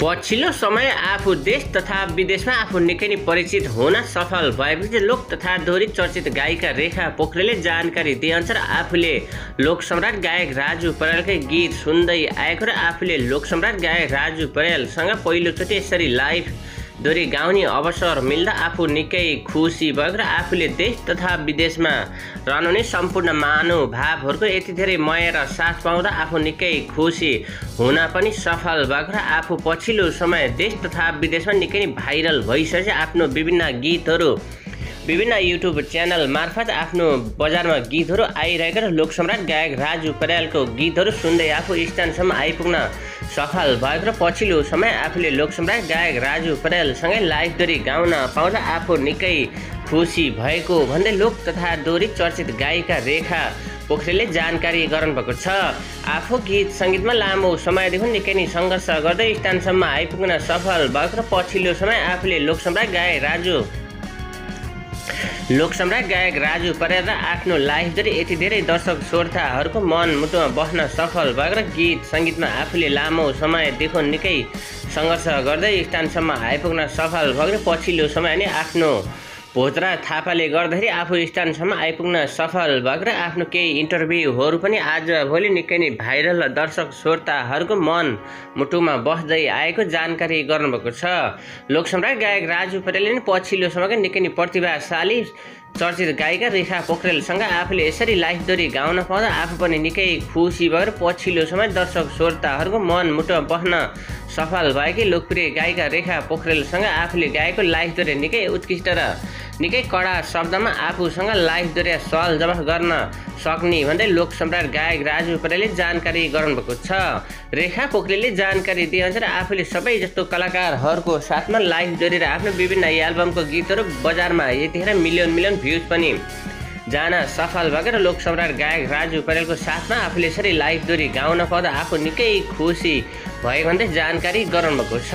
पछिल्लो समय आफू देश तथा विदेशमा आफू निकै नै परिचित हुन सफल भएपछि लोक तथा दोहोरी चर्चित गायिका रेखा पोखरेलले जानकारी दिएअनुसार आफूले लोकसम्राट गायक राजु पौड्यालकै गीत सुन्दै आएको र आफूले लोकसम्राट गायक राजु पौड्यालसँग पहिलोचोटि यसरी लाइभ दोहोरी गाउने अवसर मिल्दा आफू निकै खुसी भएको र आफूले देश तथा विदेशमा रहनुहुने सम्पूर्ण महानुभावहरूको यति धेरै माया र साथ पाउँदा आफू निकै खुसी हुन पनि सफल भएको र आफू पछिल्लो समय देश तथा विदेशमा निकै नै भाइरल भइसकेपछि आफ्नो विभिन्न गीतहरू विभिन्न युट्युब च्यानल मार्फत आफ्नो बजारमा गीतहरू आइरहेका र लोकसम्राट गायक राजु पौड्यालको गीतहरू सुन्दै आफू स्थानसम्म आइपुग्न सफल भएको र पछिल्लो समय आफूले लोकसम्राट गायक राजु पौड्यालसँगै लाइभ दोहोरी गाउन पाउँदा आफू निकै खुसी भएको भन्दै लोक तथा दोहोरी चर्चित गायिका रेखा पोखरेलले जानकारी गराउनुभएको छ। आफू गीत सङ्गीतमा लामो समयदेखि निकै नै सङ्घर्ष गर्दै स्थानसम्म आइपुग्न सफल भएको र पछिल्लो समय आफूले लोकसम्राट गायक राजु पौड्याल र आफ्नो लाइभ दोहोरी यति धेरै दर्शक श्रोताहरूको मन मुटुमा बस्न सफल भएको र गीत सङ्गीतमा आफूले लामो समयदेखि निकै सङ्घर्ष गर्दै स्थानसम्म आइपुग्न सफल भएको र पछिल्लो समय नै आफ्नो भोत्रा थापाले गर्दाखेरि आफू स्थानसम्म आइपुग्न सफल भएको र आफ्नो केही इन्टरभ्यूहरू पनि आजभोलि निकै नै भाइरल र दर्शक श्रोताहरूको मन मुटुमा बस्दै आएको जानकारी गर्नुभएको छ। लोकसम्राट गायक राजु पौड्यालले पछिल्लो समयको निकै नै प्रतिभाशाली चर्चित गायिका रेखा पोखरेलसँग आफूले यसरी लाइभ दोहोरी गाउन पाउँदा आफू पनि निकै खुसी भएर पछिल्लो समय दर्शक श्रोताहरूको मन मुटुमा बस्न सफल भएकी लोकप्रिय गायिका रेखा पोखरेलसँग आफूले गाएको लाइभ दोहोरी निकै उत्कृष्ट र निकै कडा शब्दमा आफूसँग लाइभ दोहोरी सवाल जवाफ गर्न सक्ने भन्दै लोकसम्राट गायक राजु पौड्यालले जानकारी गराउनुभएको छ। रेखा पोखरेलले जानकारी दिएअनुसार आफूले सबै जस्तो कलाकारहरूको साथमा लाइभ दोहोरी र आफ्नो विभिन्न एल्बमको गीतहरू बजारमा यतिखेर मिलियन भ्युज पनि जान सफल भएको र लोकसम्राट गायक राजु पौड्यालको साथमा आफूले यसरी लाइभ दोहोरी गाउन पाउँदा आफू निकै खुसी भएको भन्दै जानकारी गराउनुभएको छ।